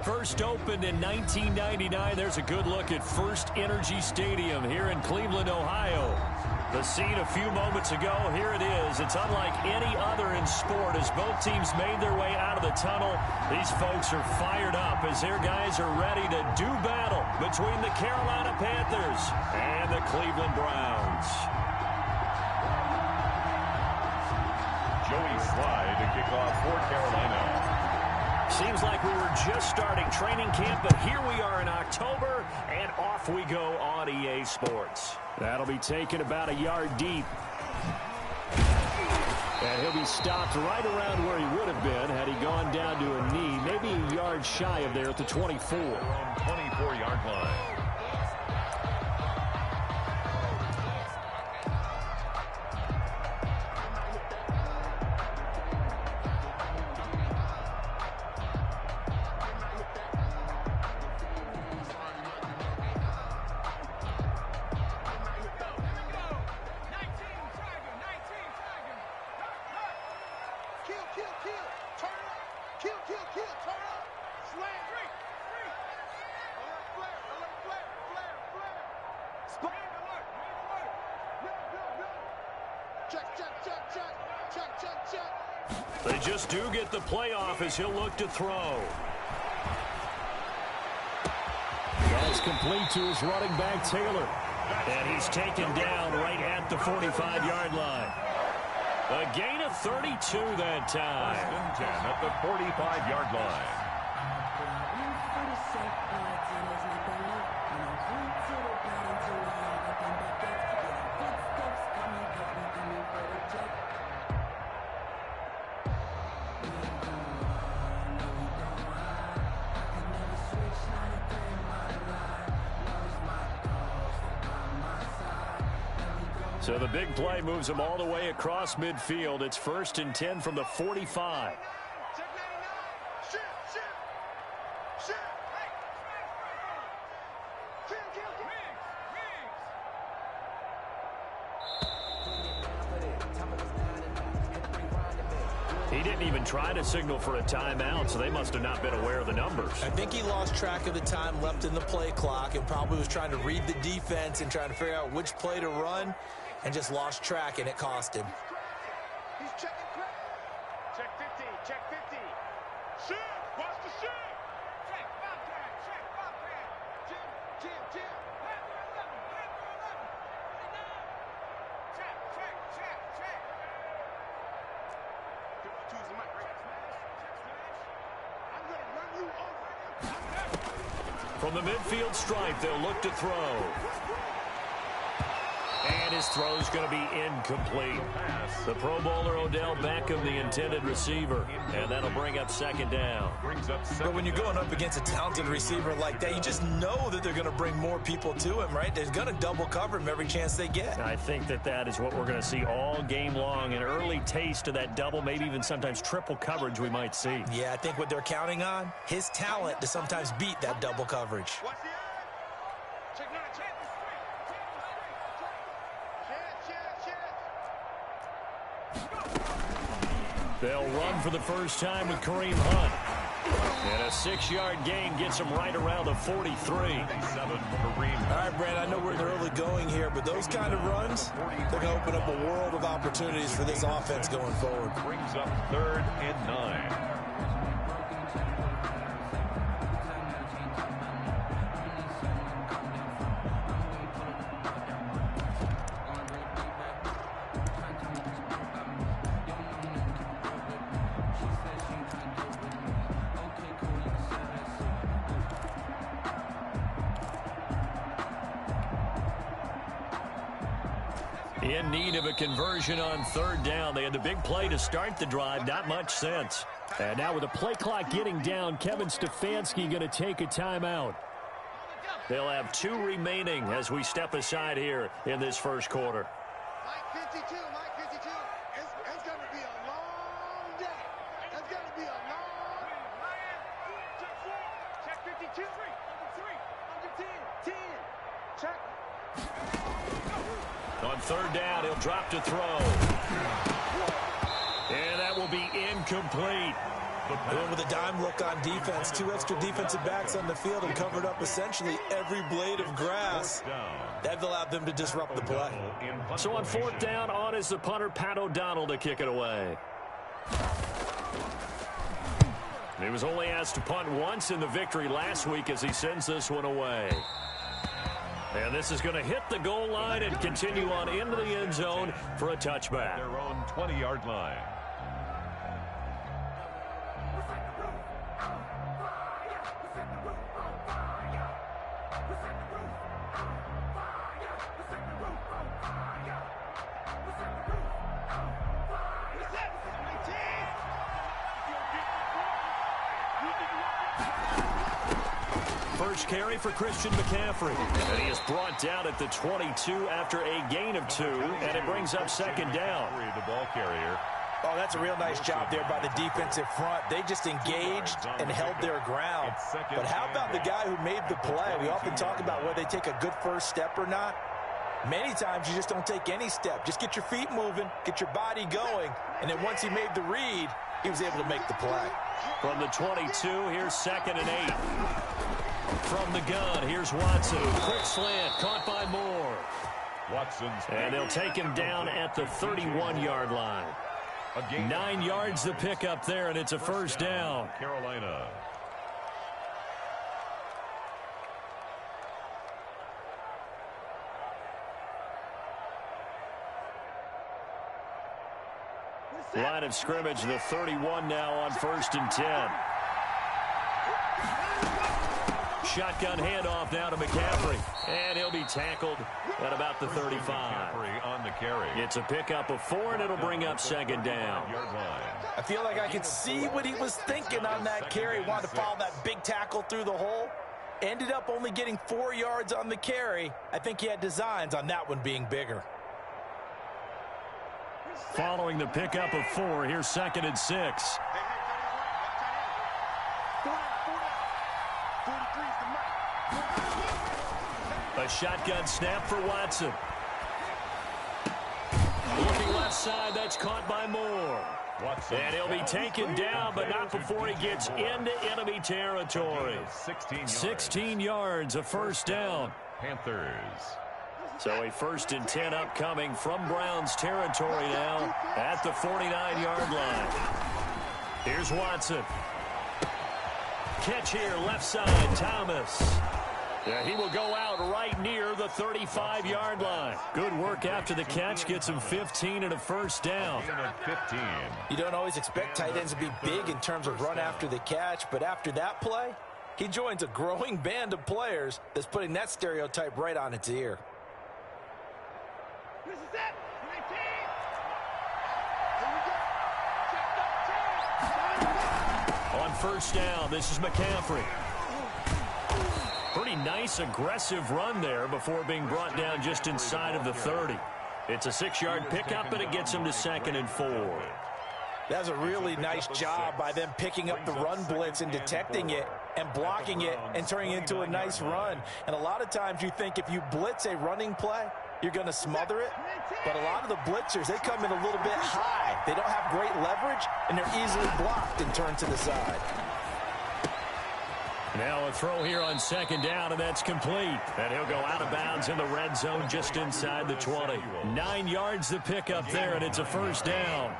First opened in 1999. There's a good look at First Energy Stadium here in Cleveland, Ohio. The scene a few moments ago, here it is. It's unlike any other in sport as both teams made their way out of the tunnel. These folks are fired up as their guys are ready to do battle between the Carolina Panthers and the Cleveland Browns. Joey Slye to kick off for Carolina. Seems like we were just starting training camp, but here we are in October, and off we go on EA Sports. That'll be taken about a yard deep. And he'll be stopped right around where he would have been had he gone down to a knee, maybe a yard shy of there at the 24. 24-yard line. They just do get the playoff as he'll look to throw. That's complete to his running back, Taylor. And he's taken down right at the 45-yard line. A gain of 32 that time. 10 at the 45-yard line. So the big play moves him all the way across midfield. It's 1st and 10 from the 45. He didn't even try to signal for a timeout, so they must have not been aware of the numbers. I think he lost track of the time left in the play clock and probably was trying to read the defense and trying to figure out which play to run and just lost track, and it cost him. He's checking crack. Check 50, check 50. Shoot, watch the shoot. Check, Bobcat, check, Bobcat. Jim. Left for 11. Check. Choose the mic, right? I'm going to run you over. From the midfield stripe, they'll look to throw. And his throw's going to be incomplete. The Pro Bowler Odell Beckham, the intended receiver. And that'll bring up 2nd down. But when you're going up against a talented receiver like that, you just know that they're going to bring more people to him, right? They're going to double cover him every chance they get. I think that is what we're going to see all game long. An early taste of that double, maybe even sometimes triple coverage we might see. Yeah, I think what they're counting on, his talent to sometimes beat that double coverage. They'll run for the first time with Kareem Hunt. And a 6-yard gain gets him right around the 43. 7 Kareem. All right, Brad, I know we're in the early going here, but those kind of runs, they're going to open up a world of opportunities for this offense going forward. Brings up 3rd and 9. In need of a conversion on 3rd down. They had the big play to start the drive. Not much sense. And now with the play clock getting down, Kevin Stefanski going to take a timeout. They'll have 2 remaining as we step aside here in this first quarter. Mike 52. It's going to be a long day. It's going to be a long check 52. Under 10. Check. On 3rd down, he'll drop to throw. And that will be incomplete. They went with a dime look on defense. 2 extra defensive backs on the field and covered up essentially every blade of grass. That allowed them to disrupt the play. So on 4th down, on is the punter, Pat O'Donnell, to kick it away. He was only asked to punt once in the victory last week as he sends this one away. And this is going to hit the goal line and continue on into the end zone for a touchback. Their own 20-yard line. First carry for Christian McCaffrey. And he is brought down at the 22 after a gain of 2, and it brings up 2nd down. The ball carrier. Oh, that's a real nice job there by the defensive front. They just engaged and held their ground. But how about the guy who made the play? We often talk about whether they take a good first step or not. Many times you just don't take any step. Just get your feet moving, get your body going, and then once he made the read, he was able to make the play. From the 22, here's 2nd and 8. From the gun, here's Watson. Quick slant, caught by Moore. Watson's. And they'll take him down at the 31-yard line. 9 yards the pickup there, and it's a first down. Carolina. Line of scrimmage, the 31 now on 1st and 10. Shotgun handoff now to McCaffrey. And he'll be tackled at about the 35. On the carry. It's a pickup of 4, and it'll bring up 2nd down. I feel like I could see what he was thinking on that carry. Wanted to follow that big tackle through the hole. Ended up only getting 4 yards on the carry. I think he had designs on that one being bigger. Following the pickup of 4, here's 2nd and 6. A shotgun snap for Watson. Looking left side, that's caught by Moore. Watson. And he'll be taken down, but not before he gets into enemy territory. 16 yards, a first down. Panthers. So a 1st and 10 upcoming from Browns territory now at the 49-yard line. Here's Watson. Catch here, left side, Thomas. Yeah, he will go out right near the 35-yard line. Good work after the catch. Gets him 15 and a first down. 15. You don't always expect tight ends to be big in terms of run after the catch, but after that play, he joins a growing band of players that's putting that stereotype right on its ear. This is it. 19. Here we go. Check up 10. On first down, this is McCaffrey. Pretty nice, aggressive run there before being brought down just inside of the 30. It's a 6-yard pickup, and it gets him to 2nd and 4. That's a really nice job by them picking up the run blitz and detecting it and blocking it and turning it into a nice run. And a lot of times you think if you blitz a running play, you're going to smother it. But a lot of the blitzers, they come in a little bit high. They don't have great leverage, and they're easily blocked and turned to the side. Now a throw here on 2nd down, and that's complete. And he'll go out of bounds in the red zone just inside the 20. 9 yards the pickup there, and it's a first down.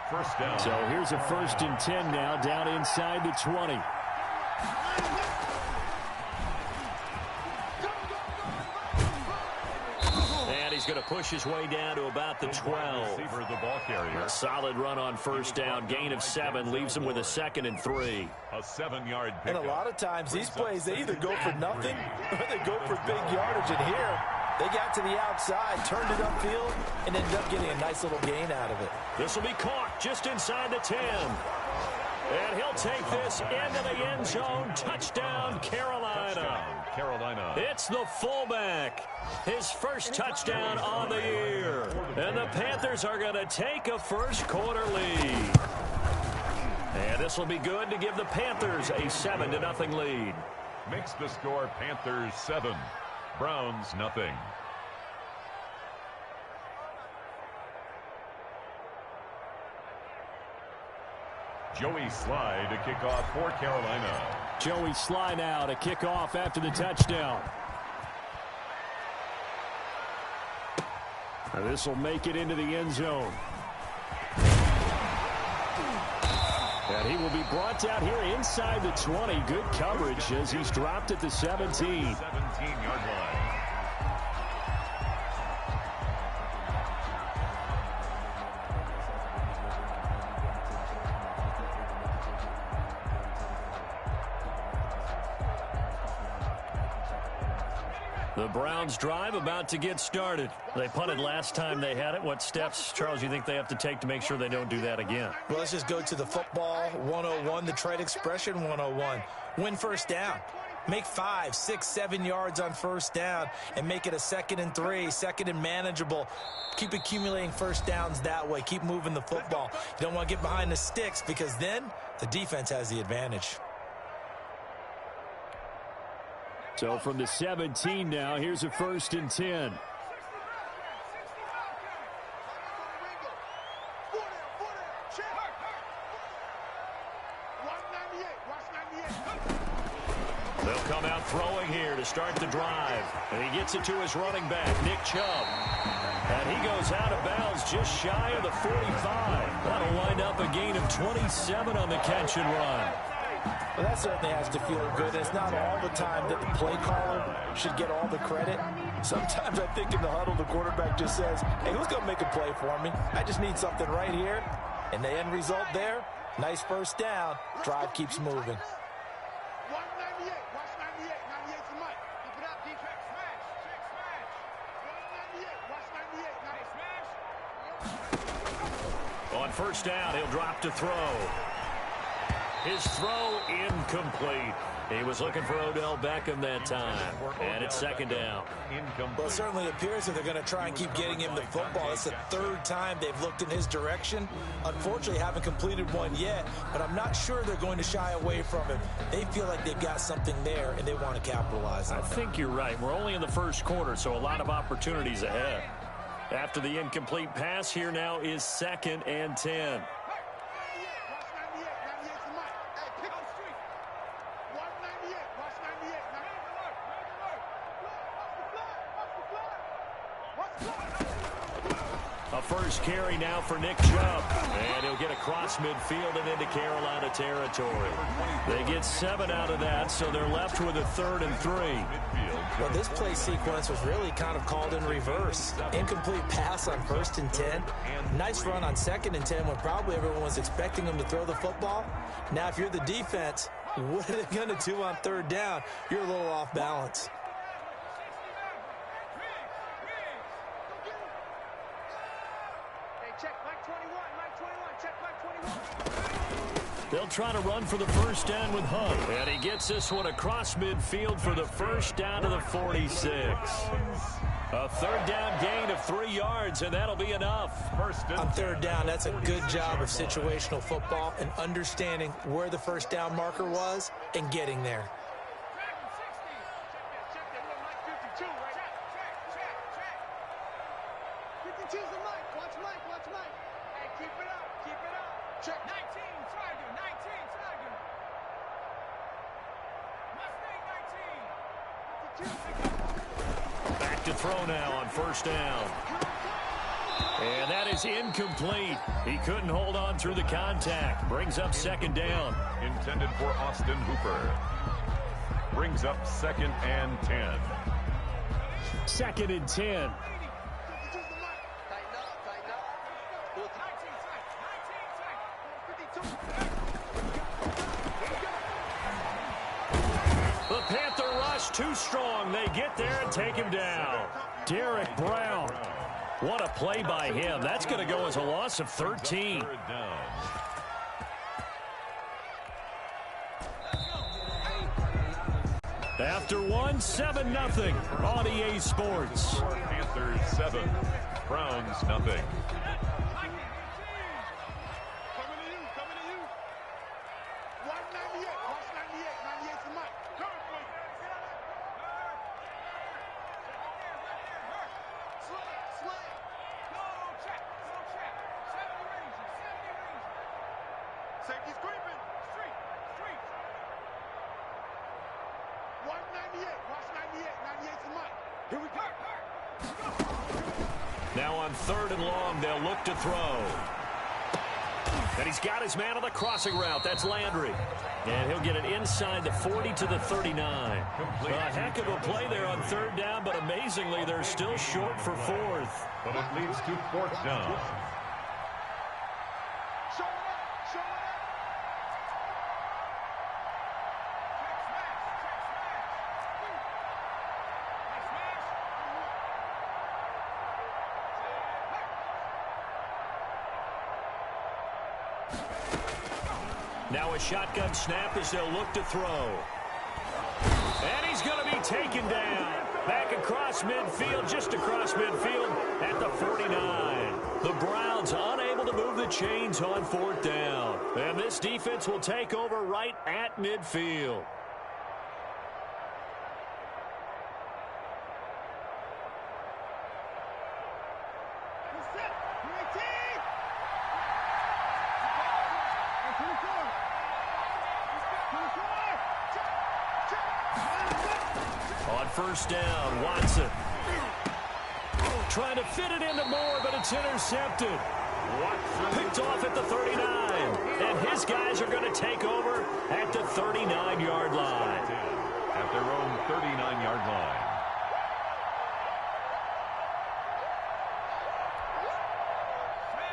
First down. So here's a 1st and 10 now down inside the 20. And he's going to push his way down to about the 12. Receiver, the ball carrier. A solid run on first down. Gain of 7 leaves him with a 2nd and 3. A 7-yard And pickup. a lot of times these plays, they either go for nothing or they go for big yardage. And here, they got to the outside, turned it upfield, and ended up getting a nice little gain out of it. This will be caught just inside the 10. And he'll take this into the end zone. Touchdown, Carolina. Carolina. It's the fullback. His first touchdown on the year. And the Panthers are going to take a first-quarter lead. And this will be good to give the Panthers a 7-0 lead. Makes the score Panthers 7. Browns nothing. Joey Sly to kick off for Carolina. Joey Sly now to kick off after the touchdown. This will make it into the end zone. And he will be brought down here inside the 20. Good coverage as he's dropped at the 17. 17-yard line. The Browns drive about to get started. They punted last time they had it. What steps, Charles, you think they have to take to make sure they don't do that again? Well, let's just go to the football 101, the trade expression 101. Win first down. Make 5, 6, 7 yards on first down and make it a 2nd and 3, 2nd and manageable. Keep accumulating first downs that way. Keep moving the football. You don't want to get behind the sticks because then the defense has the advantage. So from the 17 now, here's a 1st and 10. They'll come out throwing here to start the drive. And he gets it to his running back, Nick Chubb. And he goes out of bounds just shy of the 45. That'll wind up a gain of 27 on the catch and run. Well, that certainly has to feel good. It's not all the time that the play caller should get all the credit. Sometimes I think in the huddle, the quarterback just says, hey, who's going to make a play for me? I just need something right here. And the end result there, nice first down. Drive keeps moving. On first down, he'll drop to throw. His throw incomplete. He was looking for Odell Beckham that time. And it's 2nd down. Well, it certainly appears that they're going to try and keep getting him the football. It's the 3rd time they've looked in his direction. Unfortunately, haven't completed one yet, but I'm not sure they're going to shy away from it. They feel like they've got something there, and they want to capitalize on it. I think you're right. We're only in the 1st quarter, so a lot of opportunities ahead. After the incomplete pass, here now is 2nd and 10. A first carry now for Nick Chubb. And he'll get across midfield and into Carolina territory. They get 7 out of that, so they're left with a 3rd and 3. Well, this play sequence was really kind of called in reverse. Incomplete pass on 1st and 10. Nice run on 2nd and 10 when probably everyone was expecting them to throw the football. Now, if you're the defense, what are they going to do on 3rd down? You're a little off balance. They'll try to run for the first down with Hunt. And he gets this one across midfield for the first down to the 46. A 3rd down gain of 3 yards, and that'll be enough. On 3rd down, that's a good job of situational football and understanding where the first down marker was and getting there. Back to throw now on first down. And that is incomplete. He couldn't hold on through the contact. Brings up 2nd down. Intended for Austin Hooper. Brings up 2nd and 10. 2nd and 10. The Panther rush too strong. They get there and take him down. Derek Brown. What a play by him. That's going to go as a loss of 13. After 7-0 on EA Sports. Panthers 7, Browns nothing. Say He's creeping. Street. 198. Watch 98. 98's the mic. Here we go. Now on 3rd and long, they'll look to throw. And he's got his man on the crossing route. That's Landry. And he'll get it inside the 40 to the 39. A heck of a play there on 3rd down, but amazingly, they're still short for 4th. But it leads to 4th down. Show it up. Show it up. Now a shotgun snap as they'll look to throw. And he's going to be taken down. Back across midfield, just across midfield at the 49. The Browns unable to move the chains on 4th down. And this defense will take over right at midfield. On 1st down, Watson trying to fit it into Moore, but it's intercepted. Picked off at the 39. And his guys are going to take over at the 39-yard line. At their own 39-yard line.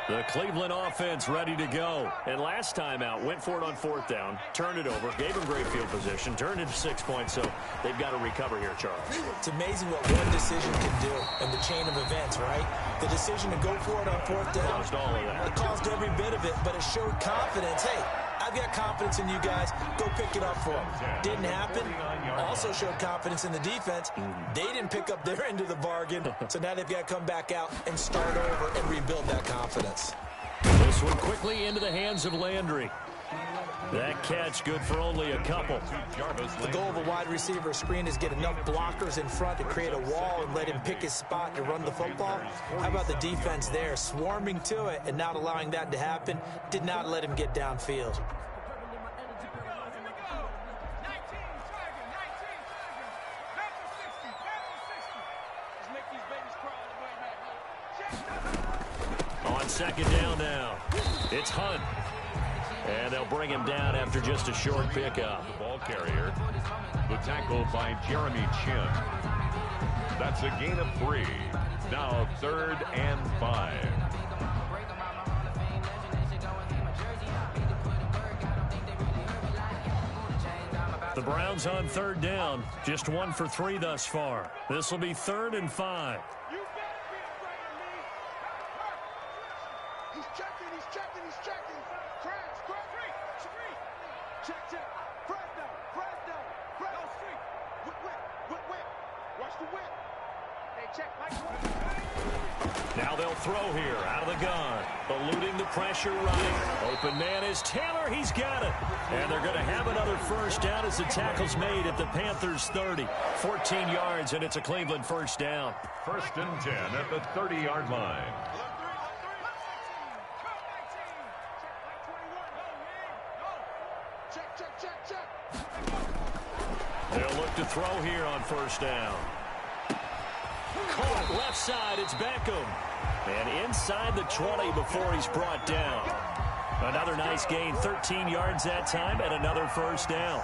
The Cleveland offense ready to go. And last time out, went for it on 4th down, turned it over, gave him great field position, turned it to 6 points, so they've got to recover here, Charles. It's amazing what one decision can do in the chain of events, right? The decision to go for it on 4th down. Caused all of that. It caused every bit of it, but it showed confidence. Hey, I've got confidence in you guys. Go pick it up for them. Didn't happen. Also showed confidence in the defense. They didn't pick up their end of the bargain, so now they've got to come back out and start over and rebuild that confidence. This one quickly into the hands of Landry. That catch good for only a couple. The goal of a wide receiver screen is get enough blockers in front to create a wall and let him pick his spot to run the football. How about the defense there, swarming to it and not allowing that to happen? Did not let him get downfield. On 2nd down now, it's Hunt. And they'll bring him down after just a short pickup. The ball carrier. The tackle by Jeremy Chin. That's a gain of 3. Now 3rd and 5. The Browns on 3rd down. Just 1 for 3 thus far. This will be 3rd and 5. You better be afraid of me. He's checking. Crash. Check. Fresno. Whip. Watch the whip. Hey, check, Mike. Now they'll throw here out of the gun. Eluding the pressure right. Open man is Taylor. He's got it. And they're going to have another 1st down as the tackle's made at the Panthers' 30. 14 yards, and it's a Cleveland 1st down. 1st and 10 at the 30-yard line. Check. They'll look to throw here on 1st down. Caught left side, it's Beckham. And inside the 20 before he's brought down. Another nice gain, 13 yards that time, and another 1st down.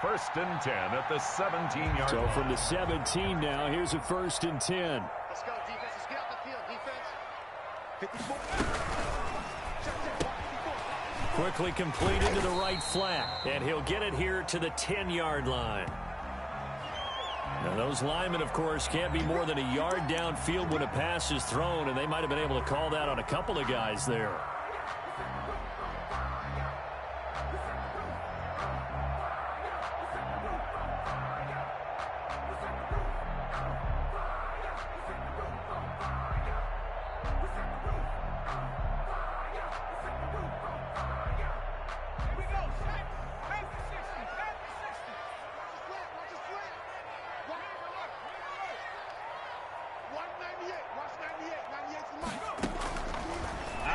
1st and 10 at the 17-yard line. So from the 17 now, here's a 1st and 10. Let's go, defense. Let's get out the field, defense. 54. Quickly complete into the right flat, and he'll get it here to the 10-yard line. Now those linemen, of course, can't be more than a yard downfield when a pass is thrown, and they might have been able to call that on a couple of guys there.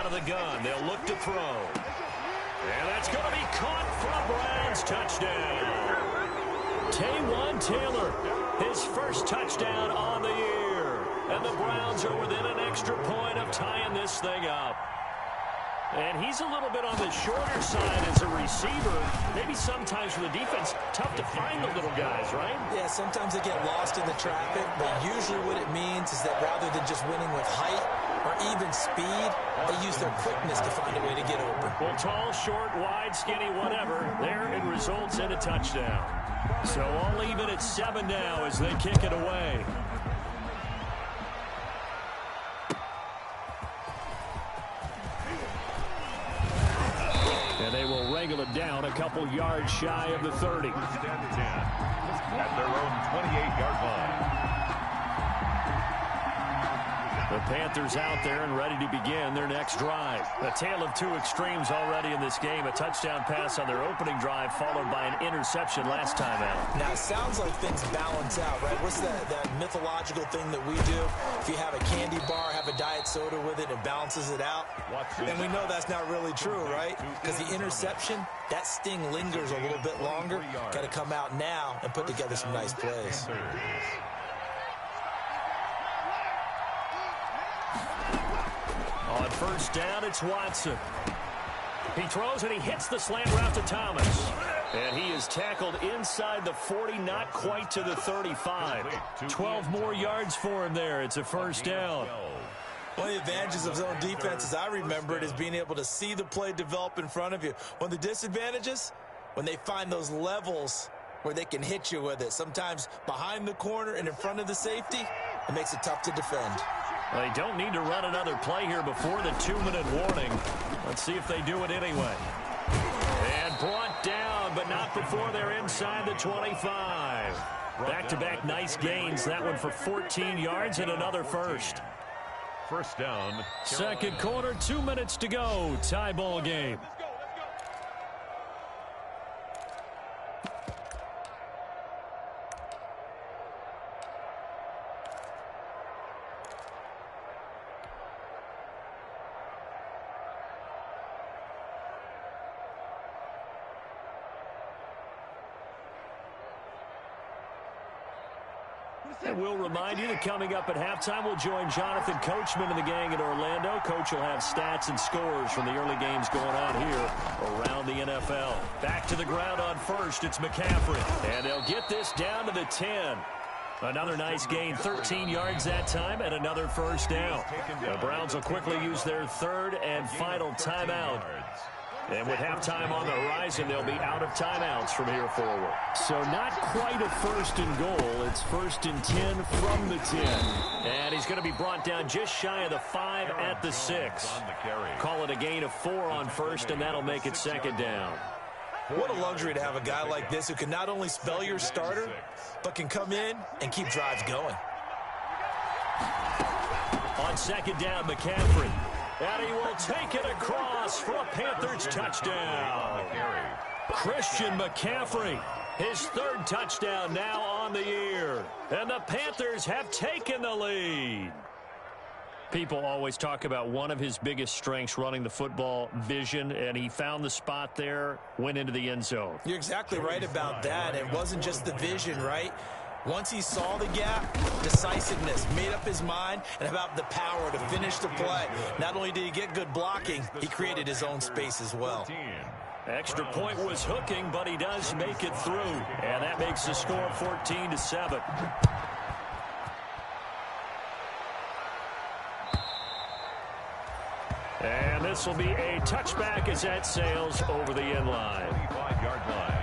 of the gun. They'll look to throw. And that's going to be caught for a Browns touchdown. Taywan Taylor, his first touchdown on the year. And the Browns are within an extra point of tying this thing up. And he's a little bit on the shorter side as a receiver. Maybe sometimes for the defense, tough to find the little guys, right? Yeah, sometimes they get lost in the traffic, but usually what it means is that rather than just winning with height or even speed, they use their quickness to find a way to get open. Well, tall, short, wide, skinny, whatever, there it results in a touchdown. So I'll leave it at 7 now as they kick it away. And they will wrangle it down a couple yards shy of the 30. 10-10 at their own 28-yard line. The Panthers out there and ready to begin their next drive. A tale of two extremes already in this game. A touchdown pass on their opening drive followed by an interception last time out. Now, it sounds like things balance out, right? What's that mythological thing that we do? If you have a candy bar, have a diet soda with it, it balances it out. And we know that's not really true, right? Because the interception, that sting lingers a little bit longer. Got to come out now and put together some nice plays. On first down, it's Watson. He throws and he hits the slant route to Thomas. And he is tackled inside the 40, not quite to the 35. 12 more yards for him there. It's a first down. One of the advantages of zone defense, as I remember it, is being able to see the play develop in front of you. One of the disadvantages, when they find those levels where they can hit you with it. Sometimes behind the corner and in front of the safety, it makes it tough to defend. Well, they don't need to run another play here before the 2-minute warning. Let's see if they do it anyway. And brought down, but not before they're inside the 25. Back-to-back nice gains. That one for 14 yards and another first. First down. Second quarter, 2 minutes to go. Tie ball game. And we'll remind you that coming up at halftime, we'll join Jonathan Coachman and the gang in Orlando. Coach will have stats and scores from the early games going on here around the NFL. Back to the ground on first, it's McCaffrey. And they'll get this down to the 10. Another nice gain, 13 yards that time, and another first down. The Browns will quickly use their third and final timeout. And with halftime on the horizon, they'll be out of timeouts from here forward. So not quite a first and goal. It's first and 10 from the 10. And he's going to be brought down just shy of the 5 at the 6. Call it a gain of 4 on first, and that'll make it second down. What a luxury to have a guy like this who can not only spell your starter, but can come in and keep drives going. On second down, McCaffrey. And he will take it across for a Panthers touchdown. Christian McCaffrey, his third touchdown now on the year. And the Panthers have taken the lead. People always talk about one of his biggest strengths running the football, vision, and he found the spot there, went into the end zone. You're exactly right about that. It wasn't just the vision, right? Once he saw the gap, decisiveness, made up his mind, and about the power to finish the play. Not only did he get good blocking, he created his own space as well. Extra point was hooking, but he does make it through. And that makes the score 14-7. And this will be a touchback as that sails over the end line. 25-yard line.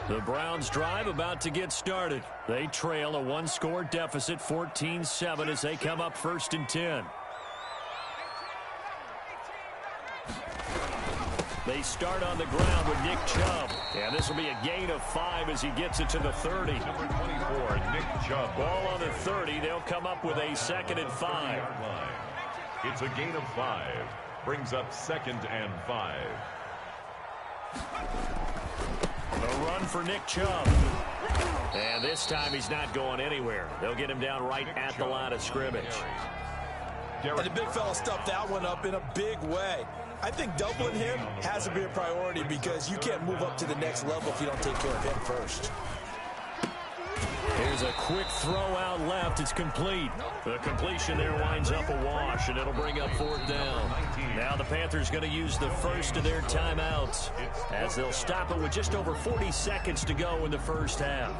The Browns drive about to get started. They trail a one-score deficit, 14-7, as they come up first and 10. They They start on the ground with Nick Chubb. And this will be a gain of 5 as he gets it to the 30. Number 24, Nick Chubb. Ball on the 30. They'll come up with a 2nd and 5. It's a gain of 5. Brings up 2nd and 5. A run for Nick Chubb. And this time he's not going anywhere. They'll get him down right at the line of scrimmage. And the big fella stuffed that one up in a big way. I think doubling him has to be a priority because you can't move up to the next level if you don't take care of him first. Here's a quick throw out left. It's complete. The completion there winds up a wash, and it'll bring up 4th down. Now the Panthers going to use the first of their timeouts as they'll stop it with just over 40 seconds to go in the first half.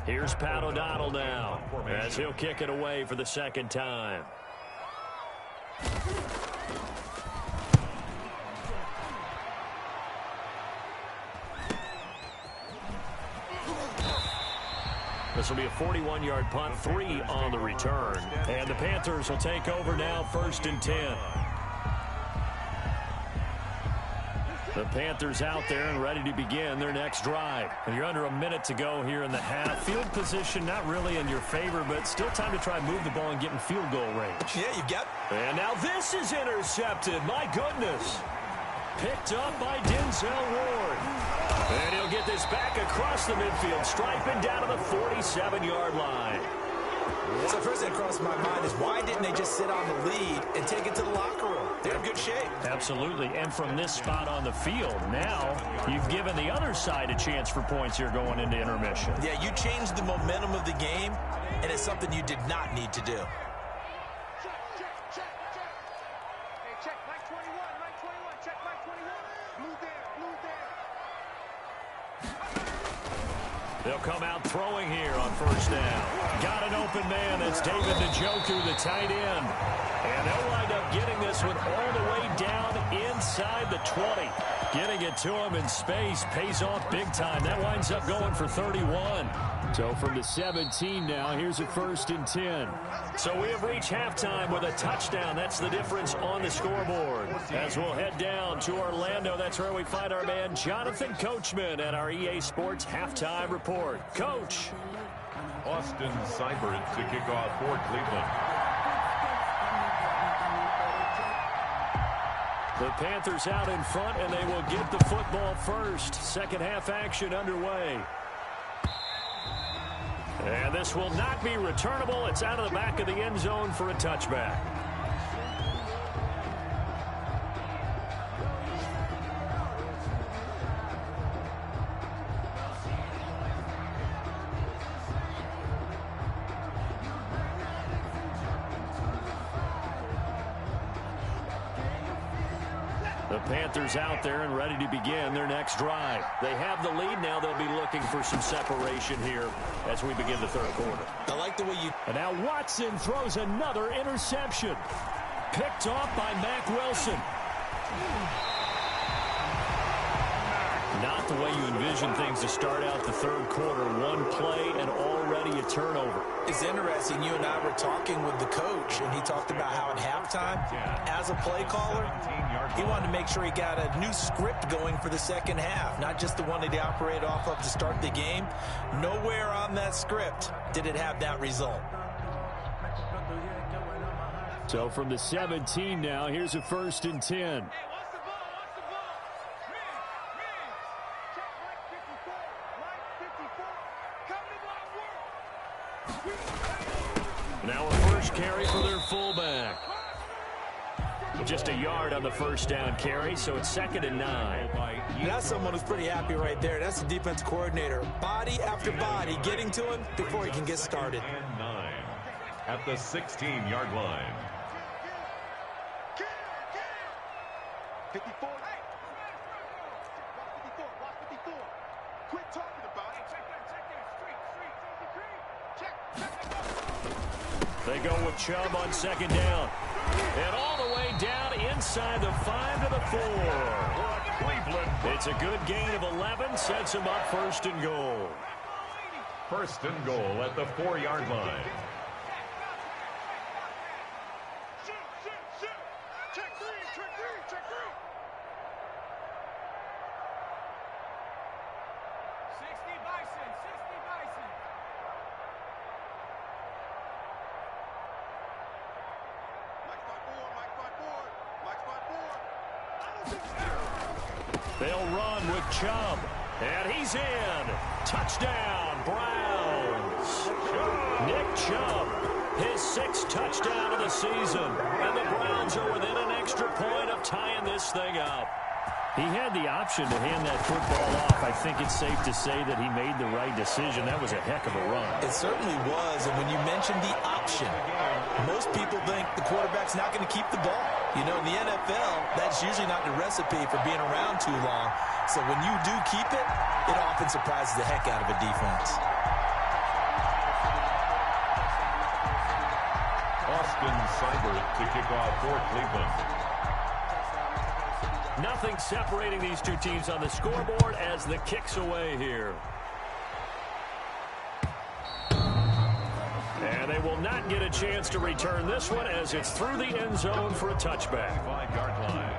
Here's Pat O'Donnell now as he'll kick it away for the 2nd time. This will be a 41-yard punt, 3 on the return. And the Panthers will take over now, 1st and 10. The Panthers out there and ready to begin their next drive. And you're under a minute to go here in the half. Field position not really in your favor, but still time to try and move the ball and get in field goal range. Yeah, you got. And now this is intercepted. My goodness. Picked up by Denzel Ward. And he'll get this back across the midfield stripe and down to the 47-yard line. So first thing that crossed my mind is why didn't they just sit on the lead and take it to the locker room? They're in good shape. Absolutely. And from this spot on the field, now you've given the other side a chance for points here going into intermission. Yeah, you changed the momentum of the game, and it's something you did not need to do. They'll come out throwing here on 1st down. Got an open man. That's David Njoku, the tight end. And they'll wind up getting this one all the way down inside the 20. Getting it to him in space pays off big time. That winds up going for 31. So from the 17 now, here's a 1st and 10. So we have reached halftime with a touchdown. That's the difference on the scoreboard. As we'll head down to Orlando, that's where we find our man Jonathan Coachman at our EA Sports Halftime Report. Coach. Austin Seibert to kick off for Cleveland. The Panthers out in front, and they will get the football first. 2nd half action underway. And this will not be returnable. It's out of the back of the end zone for a touchback. The Panthers out there and ready to begin their next drive. They have the lead now. They'll be looking for some separation here as we begin the 3rd quarter. I like the way you... And now Watson throws another interception. Picked off by Mack Wilson. Not the way you envision things to start out the 3rd quarter. One play and already a turnover. It's interesting. You and I were talking with the coach, and he talked about how at halftime, as a play caller, he wanted to make sure he got a new script going for the 2nd half, not just the one that he operated off of to start the game. Nowhere on that script did it have that result. So from the 17 now, here's a 1st and 10. Now a first carry for their fullback. Just a yard on the 1st down carry, so it's 2nd and 9. And that's someone who's pretty happy right there. That's the defense coordinator. Body after body getting to him before he can get started. And 9 at the 16-yard line. 54. Hey, 54. Watch 54. Quit talking about it. Check that. They go with Chubb on 2nd down. And all the way down inside the 5 to the 4. Cleveland. It's a good gain of 11. Sets him up 1st and goal. First and goal at the 4-yard line. Check three. 60 Bison. They'll run with Chubb. And he's in. Touchdown, Browns. Nick Chubb, his 6th touchdown of the season. And the Browns are within an extra point of tying this thing up. He had the option to hand that football off. I think it's safe to say that he made the right decision. That was a heck of a run. It certainly was, and when you mentioned the option, most people think the quarterback's not going to keep the ball. You know, in the NFL, that's usually not the recipe for being around too long. So when you do keep it, it often surprises the heck out of a defense. Austin Seibert to kick off for Cleveland. Nothing separating these two teams on the scoreboard as the kick's away here. And they will not get a chance to return this one as it's through the end zone for a touchback. 5-yard line.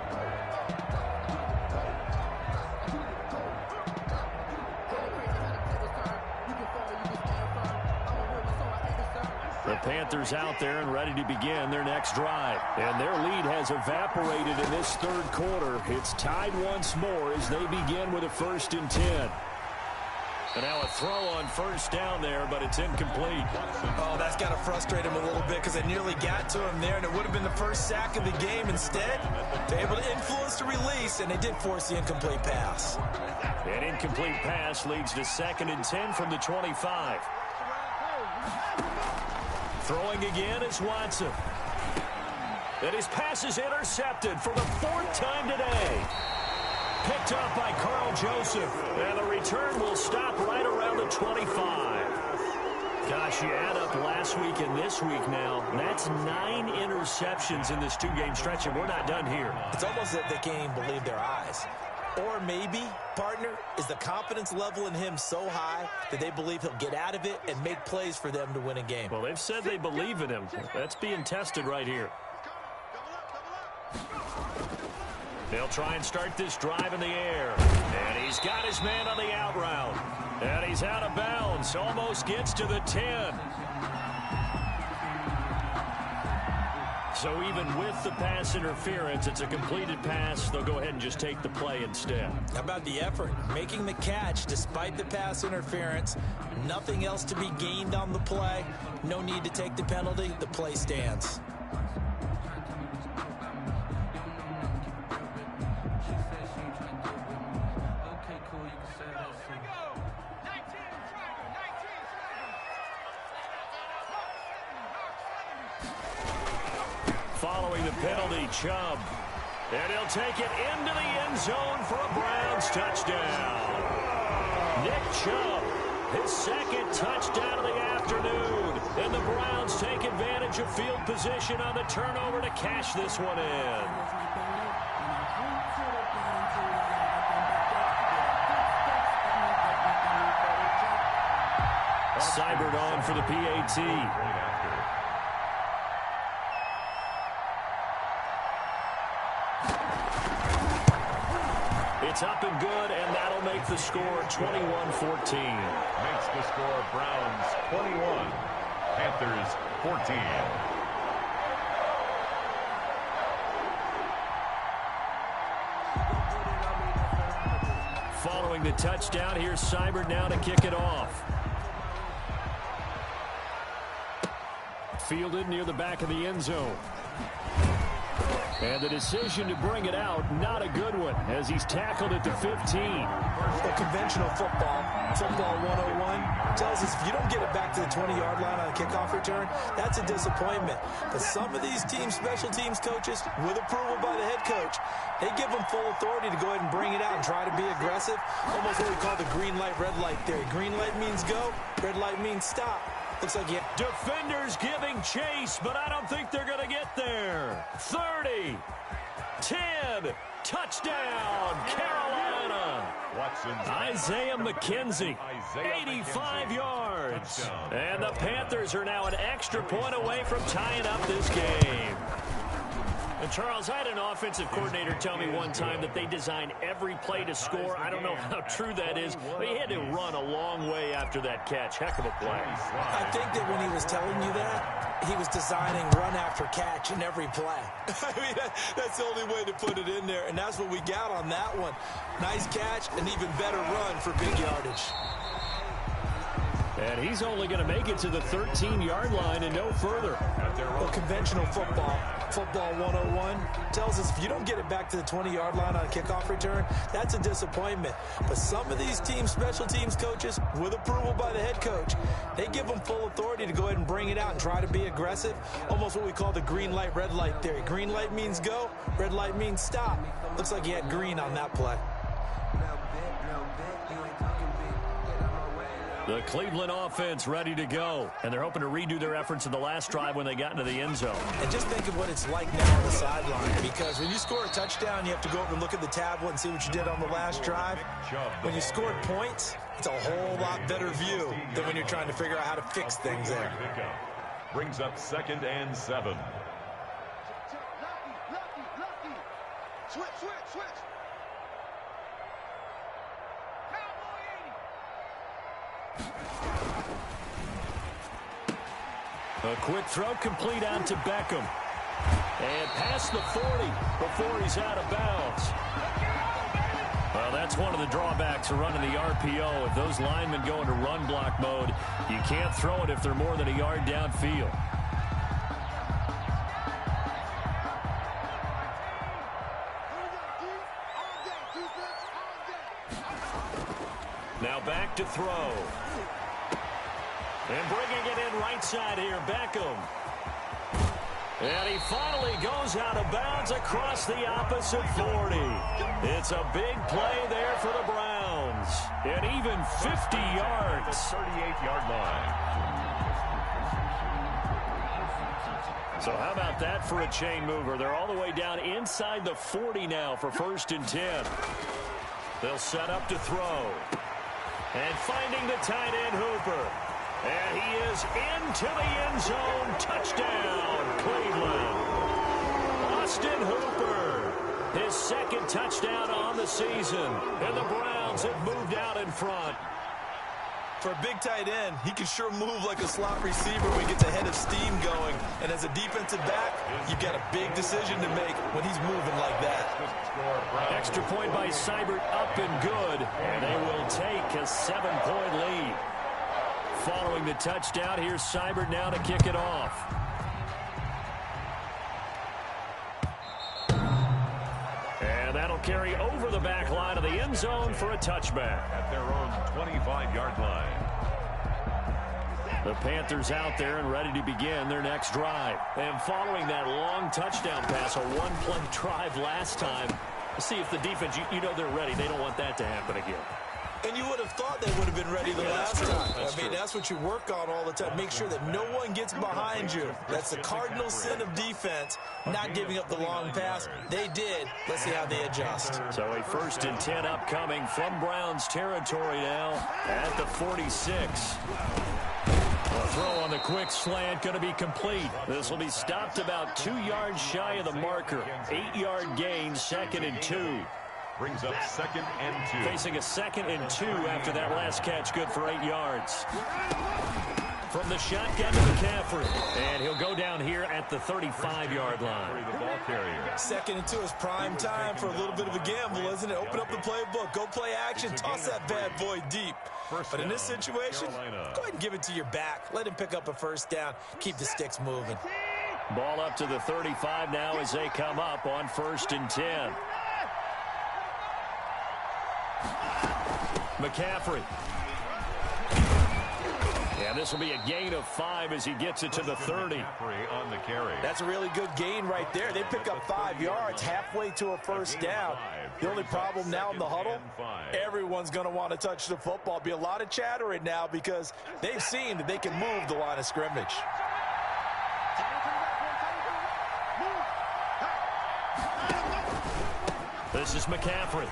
The Panthers out there and ready to begin their next drive. And their lead has evaporated in this third quarter. It's tied once more as they begin with a 1st and 10. And now a throw on first down there, but it's incomplete. Oh, that's got to frustrate him a little bit because they nearly got to him there, and it would have been the first sack of the game. Instead, they're able to influence the release, and they did force the incomplete pass. An incomplete pass leads to 2nd and 10 from the 25. Throwing again is Watson. And his pass is intercepted for the 4th time today. Picked up by Carl Joseph. And the return will stop right around the 25. Gosh, you add up last week and this week now. That's 9 interceptions in this 2-game stretch, and we're not done here. It's almost as if they can't even believe their eyes. Or maybe, partner, is the confidence level in him so high that they believe he'll get out of it and make plays for them to win a game. Well, they've said they believe in him. That's being tested right here. They'll try and start this drive in the air. And he's got his man on the out route. And he's out of bounds. Almost gets to the 10. So even with the pass interference, it's a completed pass. They'll go ahead and just take the play instead. How about the effort? Making the catch despite the pass interference. Nothing else to be gained on the play. No need to take the penalty. The play stands. Following the penalty, Chubb. And he'll take it into the end zone for a Browns touchdown. Nick Chubb, his 2nd touchdown of the afternoon. And the Browns take advantage of field position on the turnover to cash this one in. Seibert on for the PAT. It's up and good, and that'll make the score 21-14. Makes the score Browns 21, Panthers 14. Following the touchdown, here's Seibert now to kick it off. Fielded near the back of the end zone. And the decision to bring it out, not a good one, as he's tackled at the 15. Well, conventional football 101, tells us if you don't get it back to the 20-yard line on a kickoff return, that's a disappointment. But some of these teams, special teams coaches, with approval by the head coach, they give them full authority to go ahead and bring it out and try to be aggressive. Almost what we call the green light, red light theory. Green light means go, red light means stop. Looks like Defenders giving chase, but I don't think they're going to get there. 30, 10, touchdown, Carolina. Isaiah McKenzie, 85 yards. And the Panthers are now an extra point away from tying up this game. And Charles, I had an offensive coordinator tell me one time that they design every play to score. I don't know how true that is, but he had to run a long way after that catch. Heck of a play. I think that when he was telling you that, he was designing run after catch in every play. I mean, that's the only way to put it in there, and that's what we got on that one. Nice catch, an even better run for big yardage. And he's only going to make it to the 13-yard line and no further. Well, conventional football 101, tells us if you don't get it back to the 20-yard line on a kickoff return, that's a disappointment. But some of these teams, special teams coaches, with approval by the head coach, they give them full authority to go ahead and bring it out and try to be aggressive. Almost what we call the green light, red light theory. Green light means go, red light means stop. Looks like he had green on that play. The Cleveland offense ready to go, and they're hoping to redo their efforts in the last drive when they got into the end zone. And just think of what it's like now on the sideline, because when you score a touchdown, you have to go over and look at the tablet and see what you did on the last drive. When you scored points, it's a whole lot better view than when you're trying to figure out how to fix things there. Brings up 2nd and 7. Switch. A quick throw complete out to Beckham. And past the 40 before he's out of bounds. Well, that's one of the drawbacks of running the RPO. If those linemen go into run block mode, you can't throw it if they're more than a yard downfield. Now back to throw. And bringing it in right side here, Beckham. And he finally goes out of bounds across the opposite 40. It's a big play there for the Browns. And even 50 yards. 38-yard line. So how about that for a chain mover? They're all the way down inside the 40 now for 1st and 10. They'll set up to throw. And finding the tight end, Hooper. And he is into the end zone. Touchdown, Cleveland. Austin Hooper, his 2nd touchdown on the season. And the Browns have moved out in front. For a big tight end, he can sure move like a slot receiver when he gets a head of steam going. And as a defensive back, you've got a big decision to make when he's moving like that. Extra point by Seibert, up and good. And they will take a 7-point lead. Following the touchdown, here's Seibert now to kick it off. And that'll carry over the back line of the end zone for a touchback. At their own 25-yard line. The Panthers out there and ready to begin their next drive. And following that long touchdown pass, a one-play drive last time, see if the defense, you know they're ready. They don't want that to happen again. And you would have thought they would have been ready the last time. I mean, that's what you work on all the time. Make sure that no one gets behind you. That's the cardinal sin of defense, not giving up the long pass. They did. Let's see how they adjust. So a 1st and 10 upcoming from Browns territory now at the 46. A throw on the quick slant going to be complete. This will be stopped about 2 yards shy of the marker. 8-yard gain, 2nd and 2. Brings up 2nd and 2. Facing a 2nd and 2 after that last catch, good for 8 yards. From the shotgun to McCaffrey. And he'll go down here at the 35-yard line. The ball carrier. 2nd and 2 is prime time for a little bit of a gamble, isn't it? Open up the playbook. Go play action. Toss that bad boy deep. But in this situation, go ahead and give it to your back. Let him pick up a 1st down. Keep the sticks moving. Ball up to the 35 now as they come up on 1st and 10. McCaffrey. And this will be a gain of 5 as he gets it to the 30. On the carry. That's a really good gain right there. They pick up 5 yards halfway to a 1st down. The only problem now in the huddle, everyone's going to want to touch the football. Be a lot of chattering now because they've seen that they can move the line of scrimmage. This is McCaffrey.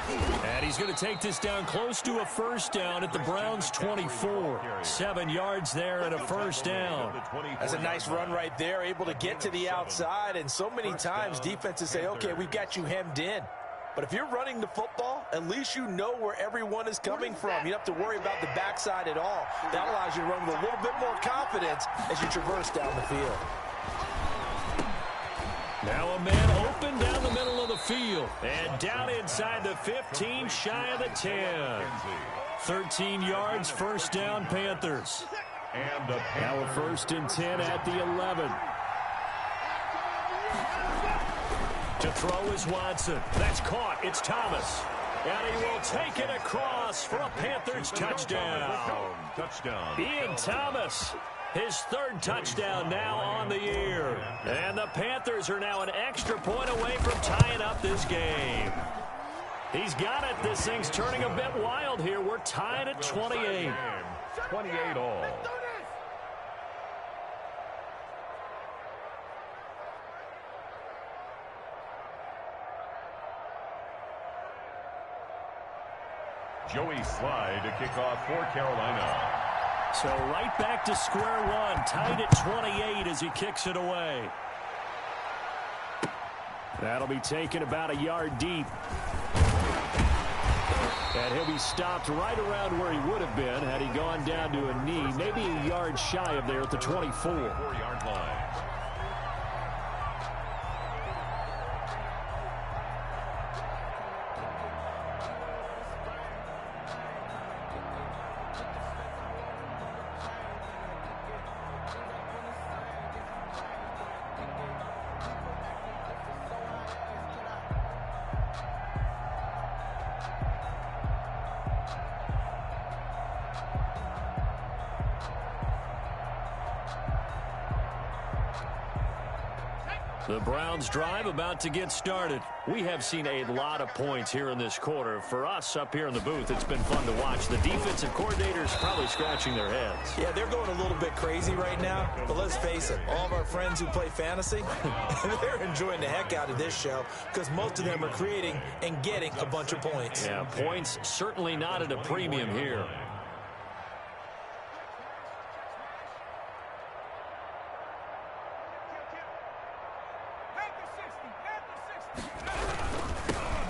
And he's going to take this down close to a first down at the Browns' 24. 7 yards there and a first down. That's a nice run right there, able to get to the outside. And so many times defenses say, okay, we've got you hemmed in. But if you're running the football, at least you know where everyone is coming from. You don't have to worry about the backside at all. That allows you to run with a little bit more confidence as you traverse down the field. Now a man open down the middle of the field. And down inside the 15, shy of the 10. 13 yards, first down, Panthers. And now a 1st and 10 at the 11. To throw is Watson. That's caught. It's Thomas. And he will take it across for a Panthers touchdown. Ian Thomas. His 3rd touchdown now on the year. And the Panthers are now an extra point away from tying up this game. He's got it. This thing's turning a bit wild here. We're tied at 28. 28 all. Joey Slye to kick off for Carolina. So right back to square one, tied at 28 as he kicks it away. That'll be taken about a yard deep. And he'll be stopped right around where he would have been had he gone down to a knee, maybe a yard shy of there at the 24. 4-yard line. The Browns drive about to get started. We have seen a lot of points here in this quarter. For us up here in the booth, it's been fun to watch. The defensive coordinators probably scratching their heads. Yeah, they're going a little bit crazy right now. But let's face it, all of our friends who play fantasy, they're enjoying the heck out of this show because most of them are creating and getting a bunch of points. Yeah, points certainly not at a premium here.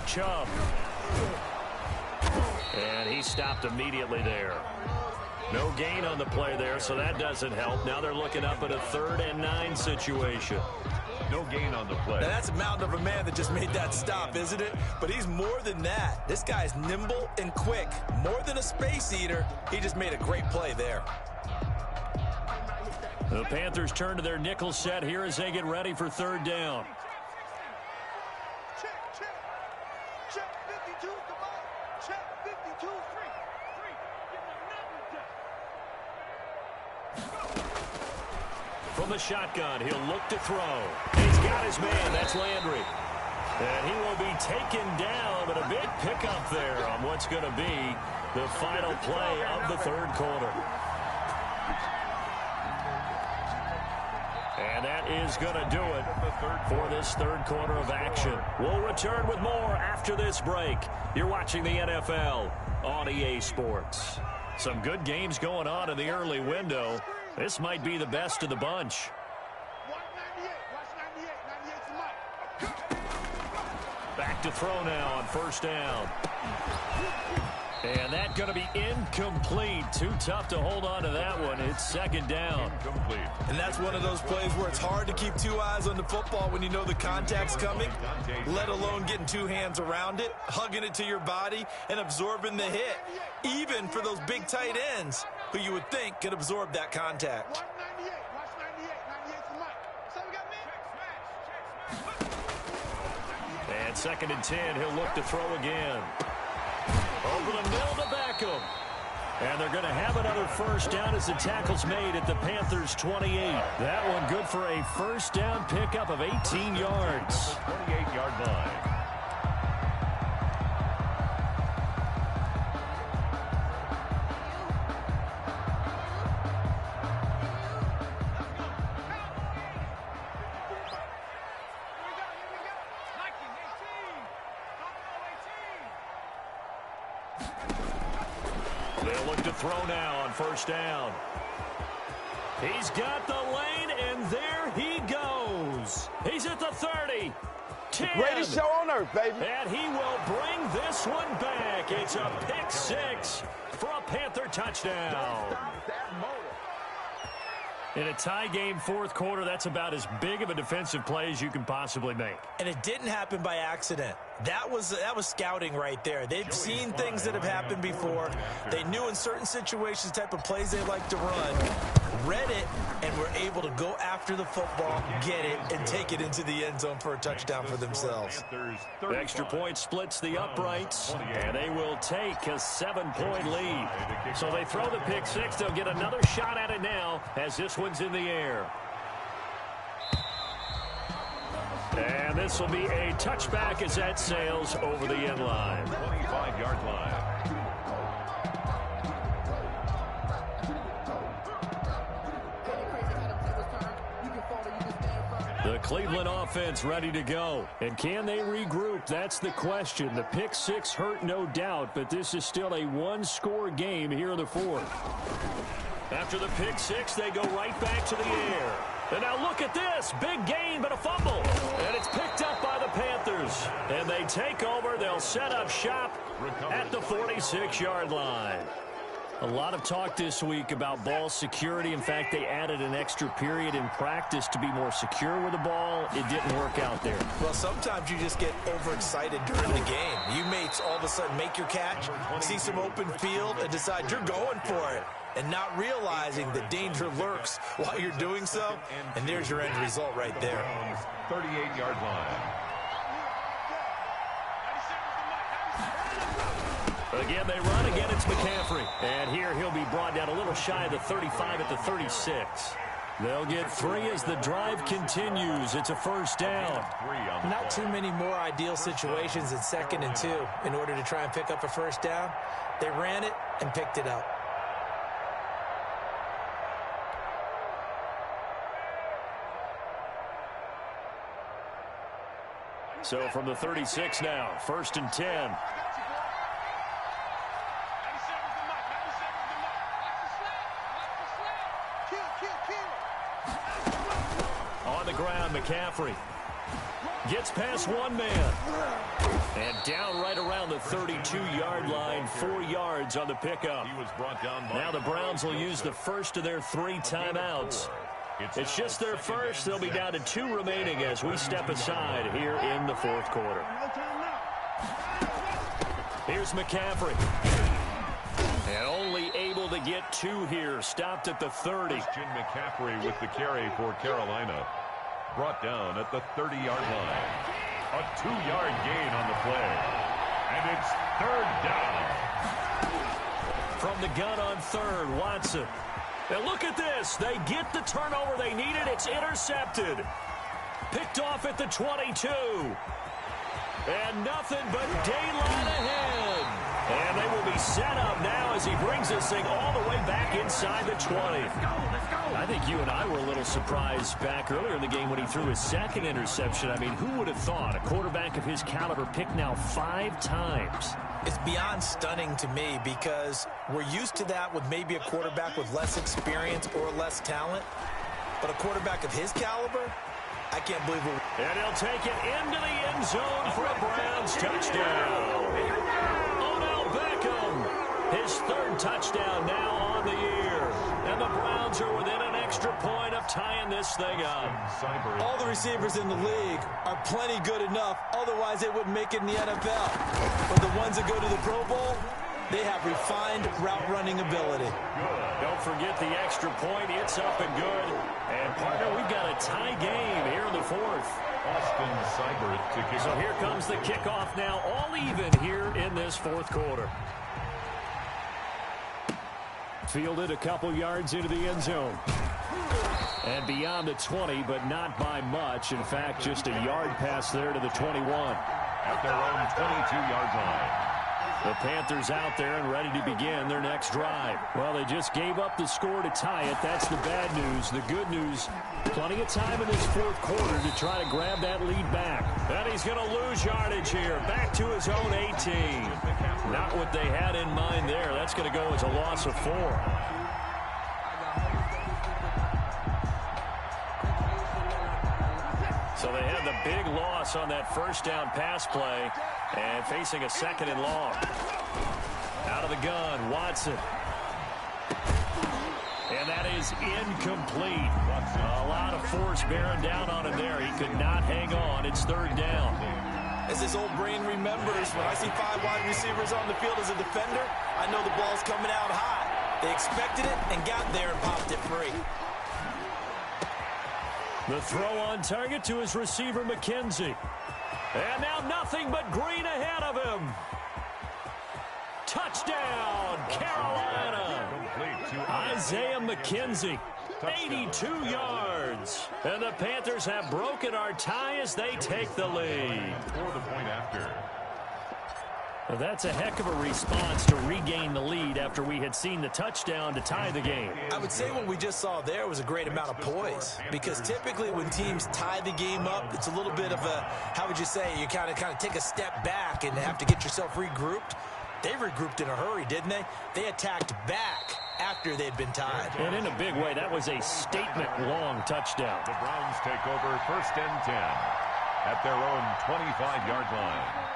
Chubb. And he stopped immediately there. No gain on the play there, so that doesn't help. Now they're looking up at a 3rd and 9 situation. No gain on the play. Now that's a mountain of a man that just made that stop, isn't it? But he's more than that. This guy's nimble and quick. More than a space eater. He just made a great play there. The Panthers turn to their nickel set here as they get ready for 3rd down. From the shotgun, he'll look to throw. He's got his man. That's Landry. And he will be taken down, but a big pickup there on what's going to be the final play of the 3rd quarter. And that is going to do it for this 3rd quarter of action. We'll return with more after this break. You're watching the NFL on EA Sports. Some good games going on in the early window. This might be the best of the bunch. Back to throw now on 1st down. And that's going to be incomplete. Too tough to hold on to that one. It's 2nd down. Incomplete. And that's one of those plays where it's hard to keep 2 eyes on the football when you know the contact's coming, let alone getting 2 hands around it, hugging it to your body, and absorbing the hit, even for those big tight ends who you would think could absorb that contact. And 2nd and 10, he'll look to throw again. Over the middle to Beckham. And they're going to have another 1st down as the tackle's made at the Panthers' 28. That one good for a 1st down pickup of 18 yards. 28-yard line. to throw now on first down. He's got the lane, and there he goes. He's at the 30. 10. Greatest show on earth, baby. And he will bring this one back. It's a pick six for a Panther touchdown. In a tie game fourth quarter, that's about as big of a defensive play as you can possibly make. And it didn't happen by accident. That was scouting right there. They've seen things that have happened before. They knew in certain situations the type of plays they like to run, read it, and were able to go after the football, get it, and take it into the end zone for a touchdown for themselves. The extra point splits the uprights, and they will take a 7-point lead. So they throw the pick six. They'll get another shot at it now as this one's in the air. And this will be a touchback as that sails over the end line. 25-yard line. The Cleveland offense ready to go. And can they regroup? That's the question. The pick six hurt, no doubt, but this is still a one-score game here in the fourth. After the pick six, they go right back to the air. And now look at this. Big gain, but a fumble. And it's picked up by the Panthers. And they take over. They'll set up shop at the 46-yard line. A lot of talk this week about ball security. In fact, they added an extra period in practice to be more secure with the ball. It didn't work out there. Well, sometimes you just get overexcited during the game. You may all of a sudden make your catch, see some open field, and decide you're going for it, and not realizing the danger lurks while you're doing so. And there's your end result right there. 38-yard line. Again, they run. Again, it's McCaffrey. And here he'll be brought down a little shy of the 35 at the 36. They'll get three as the drive continues. It's a first down. Not too many more ideal situations in 2nd and 2 in order to try and pick up a first down. They ran it and picked it up. So from the 36 now, 1st and 10. On the ground, McCaffrey gets past one man. And down right around the 32-yard line, 4 yards on the pickup. He was brought down. Now the Browns will use the first of their 3 timeouts. It's just their first. They'll be down to 2 remaining as we step aside here in the fourth quarter. Here's McCaffrey. And only able to get 2 here. Stopped at the 30. Christian McCaffrey with the carry for Carolina. Brought down at the 30-yard line. A 2-yard gain on the play. And it's 3rd down. From the gun on 3rd, Watson. And look at this. They get the turnover they needed. It's intercepted. Picked off at the 22. And nothing but daylight ahead. And they will be set up now as he brings this thing all the way back inside the 20. I think you and I were a little surprised back earlier in the game when he threw his 2nd interception. I mean, who would have thought a quarterback of his caliber picked now 5 times? It's beyond stunning to me because we're used to that with maybe a quarterback with less experience or less talent. But a quarterback of his caliber, I can't believe it. And he'll take it into the end zone for a Browns touchdown. His 3rd touchdown now on the year. And the Browns are within an extra point of tying this thing up. All the receivers in the league are plenty good enough. Otherwise, they wouldn't make it in the NFL. But the ones that go to the Pro Bowl, they have refined route running ability. Don't forget the extra point. It's up and good. And, partner, we've got a tie game here in the 4th. Austin Seibert to kick. So here comes the kickoff now, all even here in this 4th quarter. Fielded a couple yards into the end zone. And beyond the 20, but not by much. In fact, just a yard pass there to the 21. At their own 22-yard line. The Panthers out there and ready to begin their next drive. Well, they just gave up the score to tie it. That's the bad news. The good news, plenty of time in this fourth quarter to try to grab that lead back. And he's going to lose yardage here. Back to his own 18. Not what they had in mind there. That's going to go as a loss of 4. So they had the big loss on that first down pass play and facing a second and long. Out of the gun, Watson. And that is incomplete. A lot of force bearing down on him there. He could not hang on. It's third down. As his old brain remembers, when I see 5 wide receivers on the field as a defender, I know the ball's coming out high. They expected it and got there and popped it free. The throw on target to his receiver, McKenzie. And now nothing but green ahead of him. Touchdown, Carolina. Isaiah McKenzie, 82 yards. And the Panthers have broken our tie as they take the lead. For the point after. Well, that's a heck of a response to regain the lead after we had seen the touchdown to tie the game. I would say what we just saw there was a great amount of poise, because typically when teams tie the game up, it's a little bit of a, how would you say, you kind of take a step back and have to get yourself regrouped. They regrouped in a hurry, didn't they? They attacked back after they'd been tied. And in a big way, that was a statement-long touchdown. The Browns take over 1st and 10 at their own 25-yard line.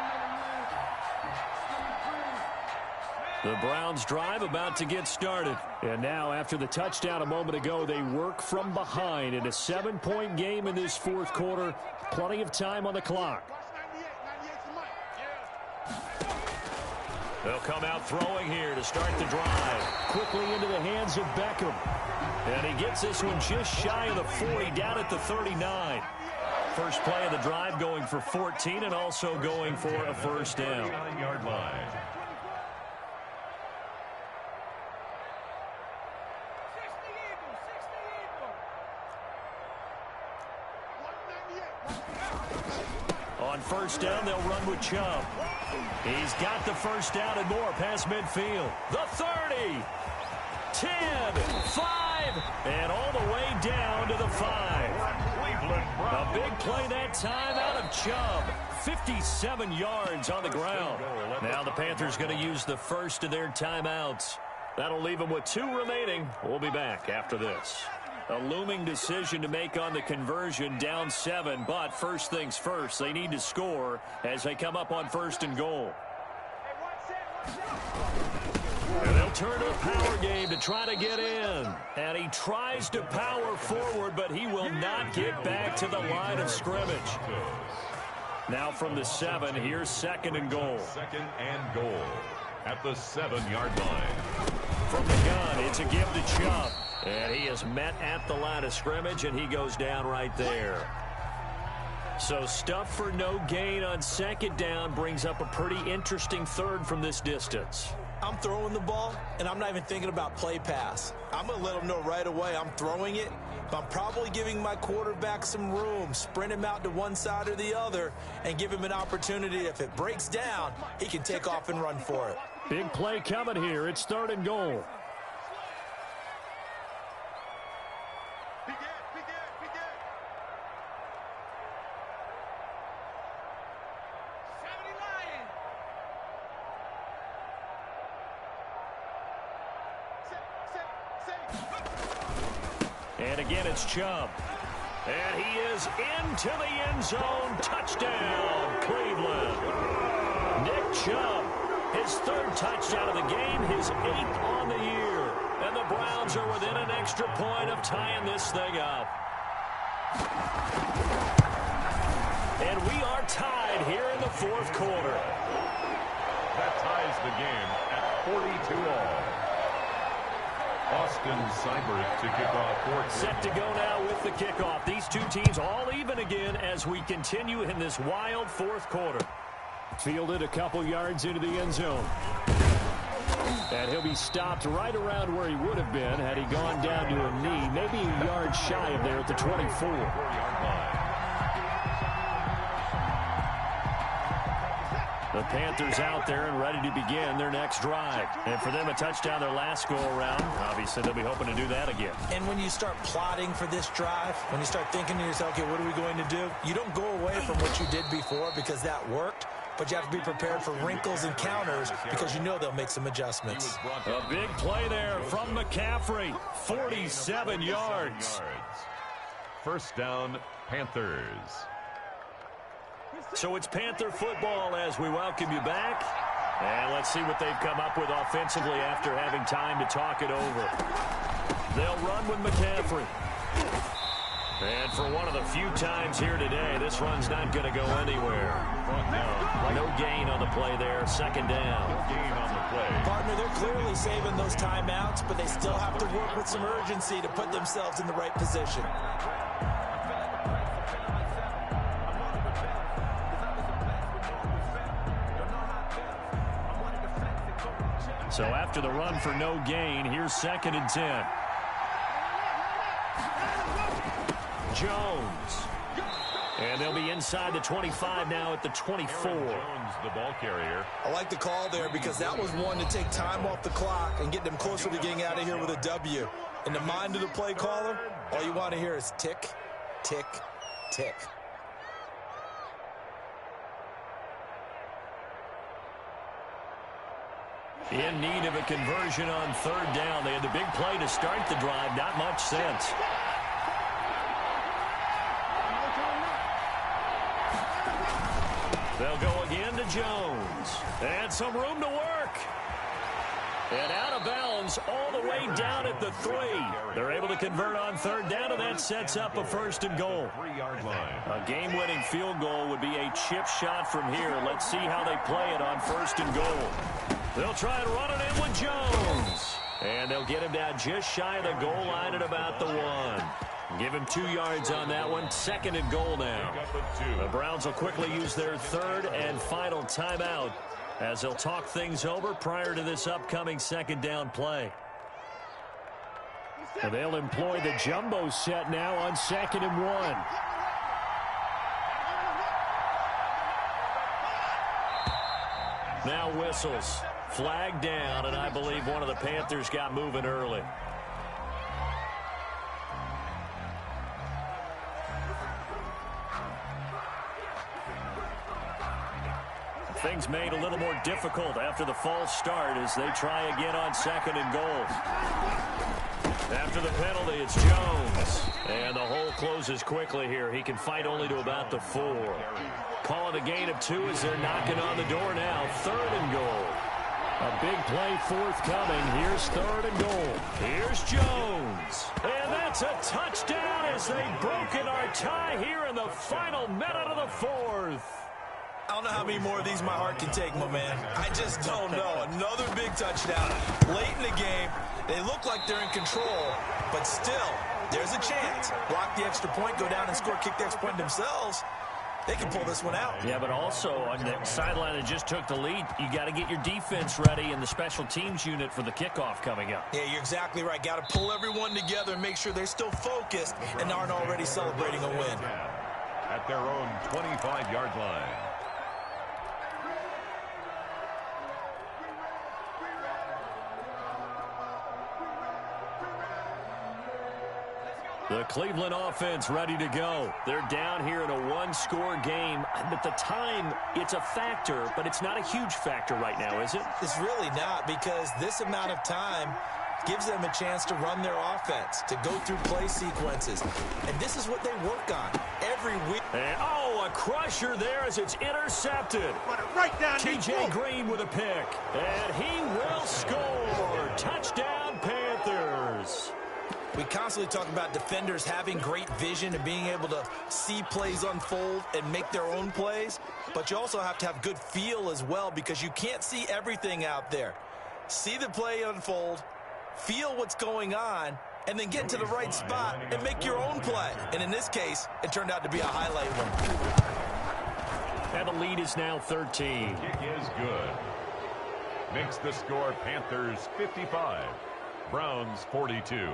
The Browns drive about to get started. And now, after the touchdown a moment ago, they work from behind in a 7-point game in this fourth quarter. Plenty of time on the clock. They'll come out throwing here to start the drive. Quickly into the hands of Beckham. And he gets this one just shy of the 40, down at the 39. First play of the drive going for 14 and also going for a first down. 39-yard line. On first down, they'll run with Chubb. He's got the first down and more past midfield. The 30, 10, 5, and all the way down to the 5. A big play that time out of Chubb. 57 yards on the ground. Now the Panthers going to use the first of their timeouts. That'll leave them with 2 remaining. We'll be back after this. A looming decision to make on the conversion, down 7, but first things first, they need to score as they come up on 1st and goal. And they'll turn to a power game to try to get in. And he tries to power forward, but he will not get back to the line of scrimmage. Now from the 7, here's 2nd and goal. 2nd and goal at the 7-yard line. From the gun, it's a give to Chubb. And he is met at the line of scrimmage, and he goes down right there. So stuff for no gain on 2nd down brings up a pretty interesting 3rd from this distance. I'm throwing the ball, and I'm not even thinking about play pass. I'm going to let them know right away I'm throwing it, but I'm probably giving my quarterback some room, sprint him out to one side or the other, and give him an opportunity. If it breaks down, he can take off and run for it. Big play coming here. It's 3rd and goal. And again, it's Chubb. And he is into the end zone. Touchdown, Cleveland. Nick Chubb, his 3rd touchdown of the game, his 8th on the year. And the Browns are within an extra point of tying this thing up. And we are tied here in the 4th quarter. That ties the game at 42 all. Austin Seibert to kick off 4th. Set to go now with the kickoff. These two teams all even again as we continue in this wild 4th quarter. Fielded a couple yards into the end zone. And he'll be stopped right around where he would have been had he gone down to a knee, maybe a yard shy of there at the 24. 4-yard line. The The Panthers out there and ready to begin their next drive. And for them, a touchdown their last go-around. Obviously, they'll be hoping to do that again. And when you start plotting for this drive, when you start thinking to yourself, okay, what are we going to do? You don't go away from what you did before because that worked. But you have to be prepared for wrinkles and counters because you know they'll make some adjustments. A big play there from McCaffrey. 47 yards. First down, Panthers. So it's Panther football as we welcome you back. And let's see what they've come up with offensively after having time to talk it over. They'll run with McCaffrey. And for one of the few times here today, this run's not going to go anywhere. No gain on the play there. Second down. No gain on the play. Partner, they're clearly saving those timeouts, but they still have to work with some urgency to put themselves in the right position. So after the run for no gain, here's 2nd and 10. Jones. And they'll be inside the 25 now at the 24. Jones, the ball carrier. I like the call there because that was one to take time off the clock and get them closer to getting out of here with a W. In the mind of the play caller, all you want to hear is tick, tick, tick. In need of a conversion on 3rd down. They had the big play to start the drive. Not much sense. They'll go again to Jones. And some room to work. And out of bounds all the way down at the 3. They're able to convert on 3rd down, and that sets up a 1st and goal. 3-yard line. A game-winning field goal would be a chip shot from here. Let's see how they play it on 1st and goal. They'll try and run it in with Jones. And they'll get him down just shy of the goal line at about the 1. Give him 2 yards on that one. 2nd and goal now. The Browns will quickly use their 3rd and final timeout as they'll talk things over prior to this upcoming 2nd down play. And they'll employ the jumbo set now on 2nd and 1. Now whistles. Flag down, and I believe one of the Panthers got moving early. Things made a little more difficult after the false start as they try again on 2nd and goal. After the penalty, it's Jones. And the hole closes quickly here. He can fight only to about the 4. Calling a gain of 2 as they're knocking on the door now. 3rd and goal. A big play forthcoming. Here's 3rd and goal. Here's Jones. And that's a touchdown as they've broken our tie here in the final minute of the 4th. I don't know how many more of these my heart can take, my man. I just don't know. Another big touchdown. Late in the game, they look like they're in control, but still, there's a chance. Block the extra point, go down and score, kick the extra point themselves. They can pull this one out. Yeah, but also on the sideline that just took the lead, you got to get your defense ready and the special teams unit for the kickoff coming up. Yeah, you're exactly right. Got to pull everyone together and make sure they're still focused and aren't already celebrating a win. At their own 25-yard line. The Cleveland offense ready to go. They're down here in a one-score game. At the time, it's a factor, but it's not a huge factor right now, is it? It's really not, because this amount of time gives them a chance to run their offense, to go through play sequences. And this is what they work on every week. And, oh, a crusher there as it's intercepted. Right down T.J. Green with a pick. And he will score. Touchdown, Panthers. We constantly talk about defenders having great vision and being able to see plays unfold and make their own plays. But you also have to have good feel as well, because you can't see everything out there. See the play unfold, feel what's going on, and then get to the right spot and make your own play. And in this case, it turned out to be a highlight one. And the lead is now 13. Kick is good. Makes the score Panthers 55, Browns 42.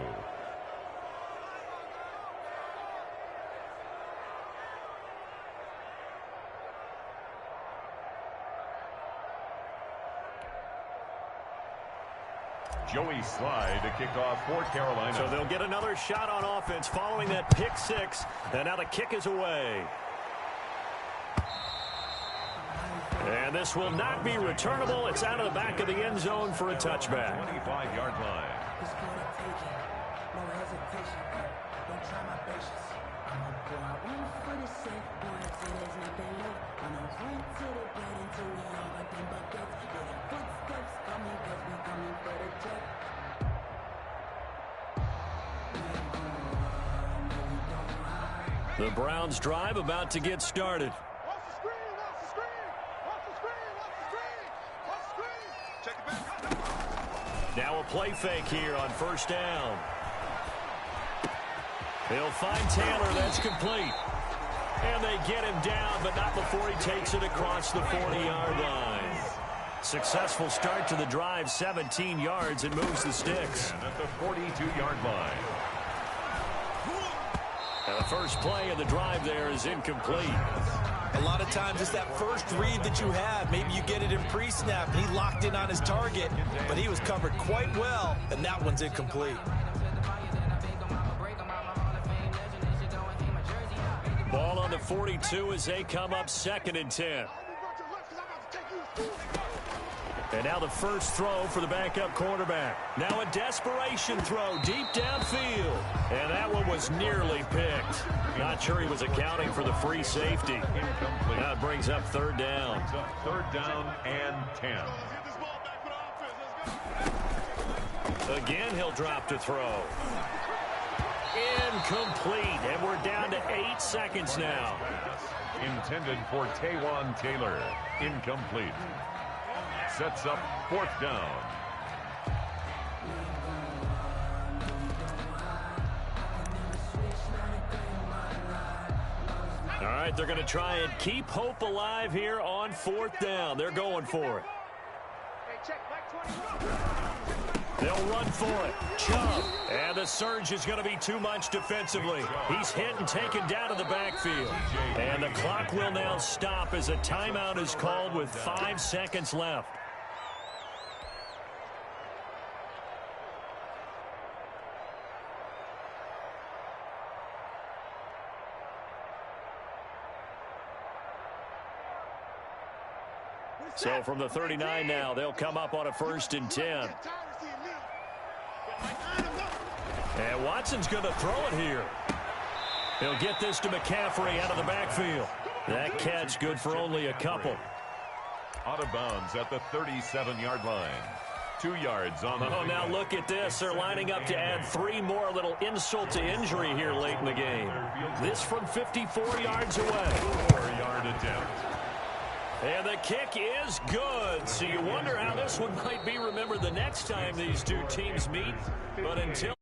Joey Sly to kick off for Carolina. So they'll get another shot on offense following that pick six. And now the kick is away. And this will not be returnable. It's out of the back of the end zone for a touchback. 25-yard line. The Browns drive about to get started. Now a play fake here on first down. They'll find Taylor. That's complete. And they get him down, but not before he takes it across the 40-yard line. Successful start to the drive, 17 yards, and moves the sticks. And at the 42-yard line. And the first play of the drive there is incomplete. A lot of times it's that first read that you have. Maybe you get it in pre-snap, and he locked in on his target, but he was covered quite well, and that one's incomplete. Ball on the 42 as they come up 2nd and 10. And now the first throw for the backup quarterback. Now a desperation throw deep downfield. And that one was nearly picked. Not sure he was accounting for the free safety. Incomplete. Now it brings up 3rd down. Third down and 10. Again, he'll drop to throw. Incomplete. And we're down to 8 seconds now. Intended for Taywan Taylor. Incomplete. Sets up 4th down. All right, they're going to try and keep hope alive here on 4th down. They're going for it. They'll run for it. Chubb. And the surge is going to be too much defensively. He's hit and taken down to the backfield. And the clock will now stop as a timeout is called with 5 seconds left. So from the 39 now, they'll come up on a 1st and 10. And Watson's going to throw it here. He'll get this to McCaffrey out of the backfield. That catch good for only a couple. Out of bounds at the 37-yard line. 2 yards on the now look at this. They're lining up to add 3 more. A little insult to injury here late in the game. This from 54 yards away. 4-yard attempt. And the kick is good. So you wonder how this one might be remembered the next time these two teams meet. But until